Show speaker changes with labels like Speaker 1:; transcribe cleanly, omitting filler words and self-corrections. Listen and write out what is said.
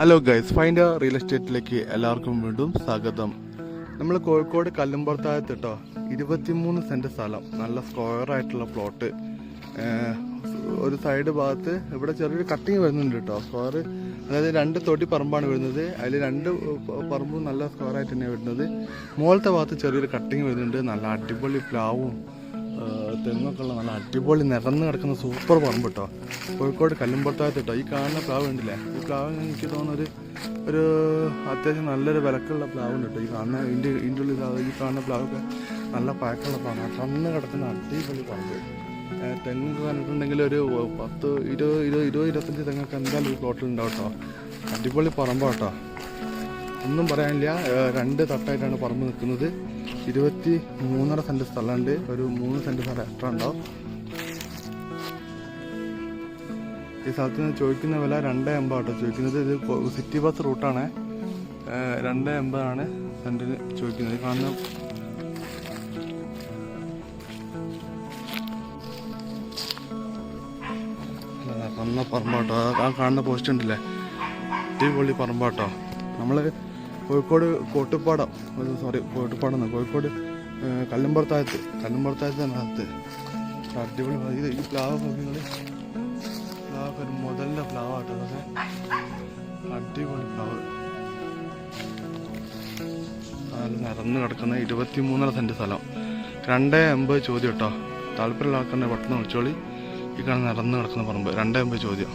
Speaker 1: Hello guys, find real എസ്റ്റേറ്റിലേക്ക് എല്ലാവർക്കും വീണ്ടും സ്വാഗതം. നമ്മൾ കോഴിക്കോട് കല്ലുംപുറത്തായത്ത് കേട്ടോ 23 സെൻറ്റ് സ്ഥലം, നല്ല സ്ക്വയർ ആയിട്ടുള്ള പ്ലോട്ട്. ഒരു സൈഡ് ഭാഗത്ത് ഇവിടെ ചെറിയൊരു കട്ടിങ് വരുന്നുണ്ട് കേട്ടോ. സ്ക്വയർ അതായത് 2 തൊടി പറമ്പാണ് വരുന്നത്. അതിൽ 2 പറമ്പും നല്ല സ്ക്വയർ ആയിട്ട് തന്നെയാണ് വരുന്നത്. മുകളിലത്തെ ഭാഗത്ത് ചെറിയൊരു കട്ടിങ് വരുന്നുണ്ട്. നല്ല അടിപൊളി പ്ലാവും തെങ്ങൊക്കെ ഉള്ള നല്ല അടിപൊളി നിറന്ന് കിടക്കുന്ന സൂപ്പർ പറമ്പ് കേട്ടോ. കോഴിക്കോട് കല്ലുംപുറത്തായത്ത് കേട്ടോ. ഈ കാണുന്ന പ്ലാവ് ഉണ്ടല്ലേ, ഈ പ്ലാവ് എനിക്ക് തോന്നുന്ന ഒരു അത്യാവശ്യം നല്ലൊരു വിലക്കുള്ള പ്ലാവ് ഉണ്ട് കേട്ടോ. ഈ കാണുന്ന ഇതിൻ്റെ ഉള്ളിൽ ഈ കാണുന്ന പ്ലാവൊക്കെ നല്ല പഴക്കമുള്ള പ്ലാവാണ്. കണ്ണ് കിടക്കുന്ന അടിപൊളി പറമ്പ്. തെങ്ങ് കണ്ടിട്ടുണ്ടെങ്കിൽ ഒരു 10, 20, 25 തെങ്ങൊക്കെ എന്തായാലും ഒരു പ്ലോട്ടിൽ ഉണ്ടാവും കേട്ടോ. അടിപൊളി പറമ്പാണ് കേട്ടോ, ഒന്നും പറയാനില്ല. 2 തട്ടായിട്ടാണ് പറമ്പ് നിൽക്കുന്നത്. 23.5 സെൻറ്റ് സ്ഥലമുണ്ട്. ഒരു 3 സെൻറ്റ് സ്ഥലം എക്സ്ട്രാ ഉണ്ടാവും. ഈ സ്ഥലത്ത് നിന്ന് ചോദിക്കുന്ന വില 2.80 കേട്ടോ ചോദിക്കുന്നത്. ഇത് സിറ്റി ബസ് റൂട്ടാണ്. 2.80 ആണ് സെൻറ്റിന് ചോദിക്കുന്നത്. കാണുന്ന നല്ല പറമ്പാട്ടോ. ആ കാണുന്ന പോസ്റ്റ് ഉണ്ടല്ലേ, അടിപൊളി പറമ്പാട്ടോ. നമ്മൾ കോഴിക്കോട് കോട്ടുപ്പാടം കോഴിക്കോട് കല്ലുംപുറത്തായത്ത് സ്ഥലത്ത് അടിപൊളി. ഇത് ഈ പ്ലാവ് നോക്കിങ്ങൾ, പ്ലാവ് ഒരു മുതലിൻ്റെ പ്ലാവാട്ടോ. അതൊക്കെ അടിപൊളി പ്ലാവ് നിറന്ന് കിടക്കുന്ന 23.5 സെൻറ്റ് സ്ഥലം. 2.80 ചോദ്യം കേട്ടോ. താല്പര്യമുള്ള ആൾക്കാരെ പെട്ടെന്ന് വിളിച്ചോളി. ഈ കാണുന്ന നിറന്ന് കിടക്കുന്ന പറമ്പ് 2.80 ചോദ്യം.